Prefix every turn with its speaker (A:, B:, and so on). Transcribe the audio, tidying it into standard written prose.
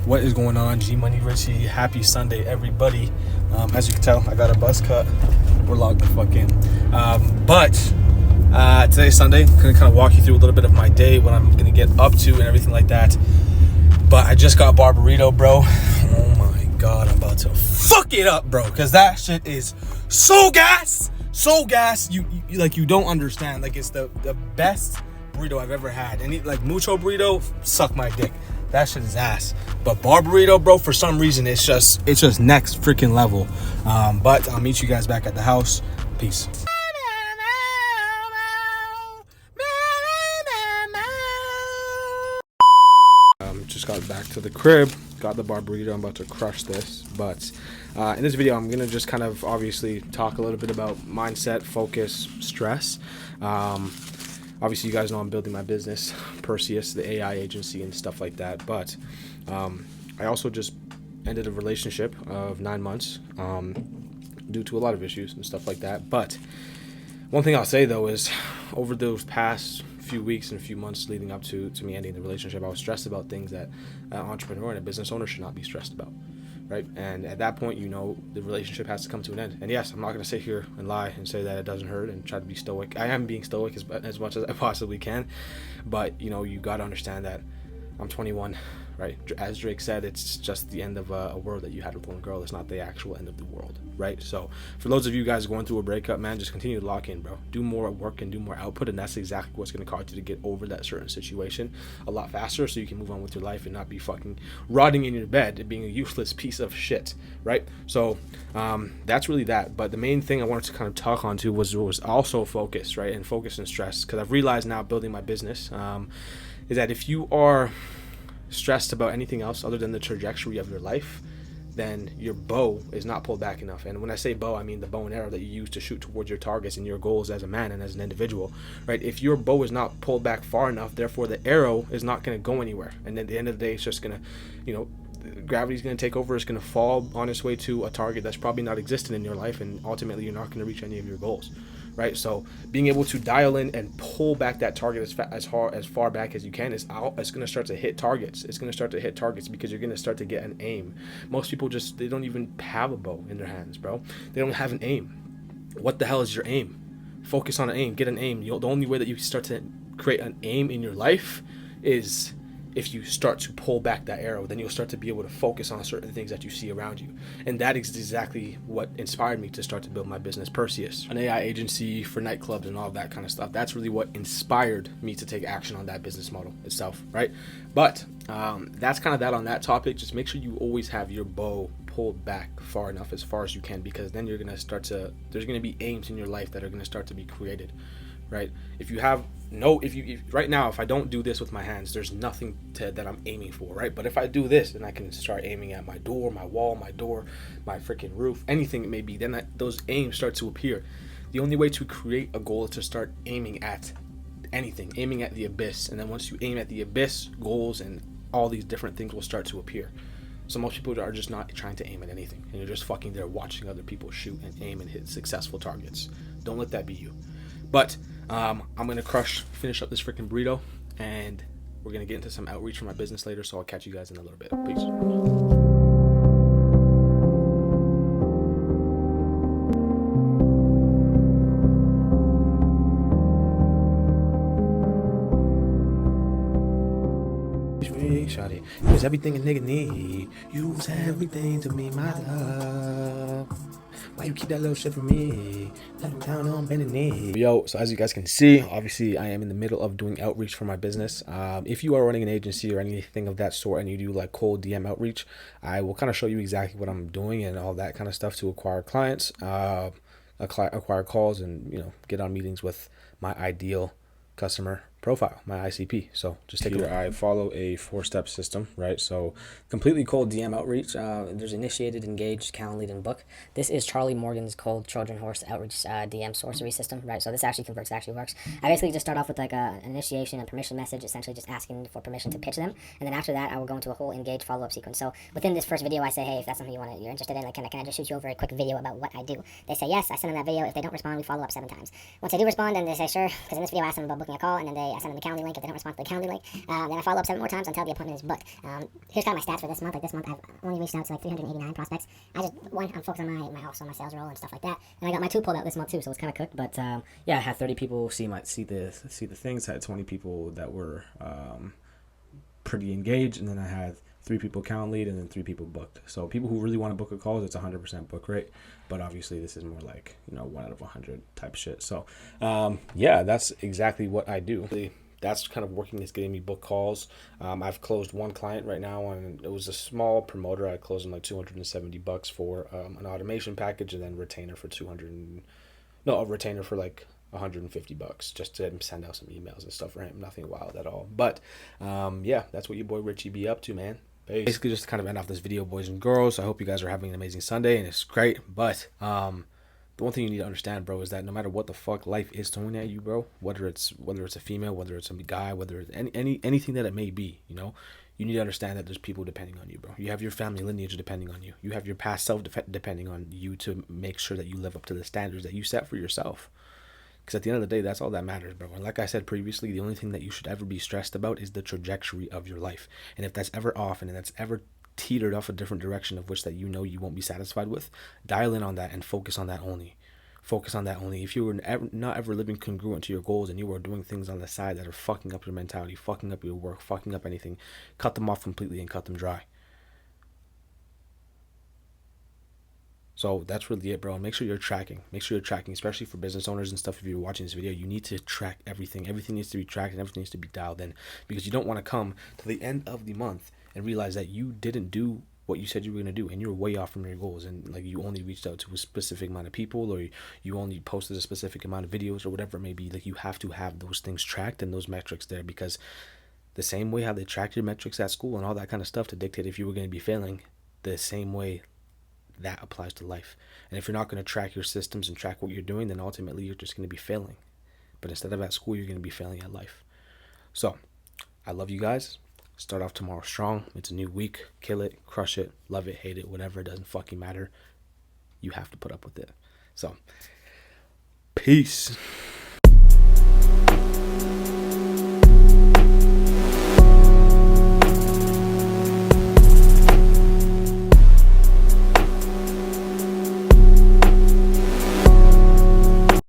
A: What is going on? G Money Richie. Happy Sunday, everybody. As you can tell, I got a buzz cut. We're logged the fuck in. But today's Sunday. I'm gonna kind of walk you through a little bit of my day, what I'm gonna get up to, and everything like that. But I just got Barburrito, bro. Oh my god, I'm about to fuck it up, bro, because that shit is so gas. You don't understand. Like, it's the best burrito I've ever had. And like Mucho Burrito, suck my dick. That shit is ass. But Barburrito, bro, for some reason it's just next freaking level. But I'll meet you guys back at the house. Peace. Just got back to the crib, got the Barburrito. I'm about to crush this. But in this video, I'm gonna just kind of obviously talk a little bit about mindset, focus, stress. Obviously, you guys know I'm building my business, Perseus, the AI agency and stuff like that. But I also just ended a relationship of 9 months due to a lot of issues and stuff like that. But one thing I'll say, though, is over those past few weeks and a few months leading up to me ending the relationship, I was stressed about things that an entrepreneur and a business owner should not be stressed about. Right? And at that point, you know, the relationship has to come to an end. And yes, I'm not going to sit here and lie and say that it doesn't hurt and try to be stoic. I am being stoic as much as I possibly can. But, you know, you got to understand that I'm 21, right? As Drake said, it's just the end of a world that you had with one girl. It's not the actual end of the world, right? So for those of you guys going through a breakup, man, just continue to lock in, bro. Do more work and do more output, and that's exactly what's going to cause you to get over that certain situation a lot faster, so you can move on with your life and not be fucking rotting in your bed and being a useless piece of shit, right? So that's really that. But the main thing I wanted to kind of talk on to was also focus, right? And focus and stress, because I've realized now building my business is that if you are stressed about anything else other than the trajectory of your life, then your bow is not pulled back enough. And when I say bow, I mean the bow and arrow that you use to shoot towards your targets and your goals as a man and as an individual, right? If your bow is not pulled back far enough, therefore the arrow is not going to go anywhere. And at the end of the day, it's just going to, you know, gravity's going to take over. It's going to fall on its way to a target that's probably not existent in your life, and ultimately you're not going to reach any of your goals, right? So being able to dial in and pull back that target as far back as you can it's going to start to hit targets. It's going to start to hit targets because you're going to start to get an aim. Most people they don't even have a bow in their hands, bro. They don't have an aim. What the hell is your aim? Focus on an aim. Get an aim. The only way that you start to create an aim in your life is if you start to pull back that arrow. Then you'll start to be able to focus on certain things that you see around you. And that is exactly what inspired me to start to build my business, Perseus, an AI agency for nightclubs and all of that kind of stuff. That's really what inspired me to take action on that business model itself, right? But that's kind of that on that topic. Just make sure you always have your bow pulled back far enough, as far as you can, because then you're going to start to, there's going to be aims in your life that are going to start to be created, right? If right now, if I don't do this with my hands, there's nothing that I'm aiming for, right? But if I do this, then I can start aiming at my door, my wall, my door, my freaking roof, anything it may be. Then those aims start to appear. The only way to create a goal is to start aiming at anything, aiming at the abyss. And then once you aim at the abyss, goals and all these different things will start to appear. So most people are just not trying to aim at anything, and you're just fucking there watching other people shoot and aim and hit successful targets. Don't let that be you. But I'm going to finish up this freaking burrito, and we're going to get into some outreach for my business later, so I'll catch you guys in a little bit. Peace. Shawty, use everything a nigga need. Use everything to be my love. Why you keep that little shit from me? Let him down on bending knee. Yo, so as you guys can see, obviously I am in the middle of doing outreach for my business. If you are running an agency or anything of that sort and you do like cold DM outreach, I will kind of show you exactly what I'm doing and all that kind of stuff to acquire clients, acquire calls, and, you know, get on meetings with my ideal customer profile, my ICP. So just take a look. I follow a 4-step system, right? So completely cold DM outreach.
B: There's initiated, engaged, calendar, lead, and book. This is Charlie Morgan's cold Trojan horse outreach DM sorcery system, right? So this actually converts, actually works. I basically just start off with like an initiation and permission message, essentially just asking for permission to pitch them. And then after that, I will go into a whole engaged follow-up sequence. So within this first video, I say, hey, if that's something you're interested in, like, can I just shoot you over a quick video about what I do? They say yes, I send them that video. If they don't respond, we follow up 7 times. Once they do respond, then they say sure, because in this video I asked them about booking a call, and then they I send them the Calendly link. If they don't respond to the Calendly link, then I follow up 7 more times until the appointment is booked. Here's kind of my stats for this month. Like this month, I've only reached out to like 389 prospects. I'm focused on my sales role and stuff like that. And I got my 2 pulled out this month too, so it's kind of cooked. But
C: Yeah, I had 30 people see the things. I had 20 people that were pretty engaged, and then I had 3 people count lead, and then 3 people booked. So people who really want to book a call, it's 100% book rate. But obviously this is more like 1 out of 100 type shit. So yeah, that's exactly what I do.
A: That's kind of working, is getting me book calls. I've closed 1 client right now, and it was a small promoter. I closed him like $270 for an automation package, and then retainer for a retainer for like $150 just to send out some emails and stuff for him. Nothing wild at all. But yeah, that's what your boy Richie be up to, man. Basically, just to kind of end off this video, boys and girls, I hope you guys are having an amazing Sunday, and it's great. But the one thing you need to understand, bro, is that no matter what the fuck life is throwing at you, bro, whether it's a female, whether it's a guy, whether it's anything that it may be, you need to understand that there's people depending on you, bro. You have your family lineage depending on you. You have your past self depending on you to make sure that you live up to the standards that you set for yourself. Because at the end of the day, that's all that matters, bro. And like I said previously, the only thing that you should ever be stressed about is the trajectory of your life. And if that's ever off, and that's ever teetered off a different direction of which that you won't be satisfied with, dial in on that and focus on that only. Focus on that only. If you were not ever living congruent to your goals, and you are doing things on the side that are fucking up your mentality, fucking up your work, fucking up anything, cut them off completely and cut them dry. So that's really it, bro. And make sure you're tracking. Especially for business owners and stuff. If you're watching this video, you need to track everything. Everything needs to be tracked, and everything needs to be dialed in, because you don't want to come to the end of the month and realize that you didn't do what you said you were going to do, and you're way off from your goals, and like you only reached out to a specific amount of people, or you only posted a specific amount of videos, or whatever it may be. Like, you have to have those things tracked and those metrics there, because the same way how they tracked your metrics at school and all that kind of stuff to dictate if you were going to be failing, the same way that applies to life. And if you're not going to track your systems and track what you're doing, then ultimately you're just going to be failing. But instead of at school, you're going to be failing at life. So I love you guys. Start off tomorrow strong. It's a new week. Kill it, crush it, love it, hate it, whatever. It doesn't fucking matter. You have to put up with it. So peace.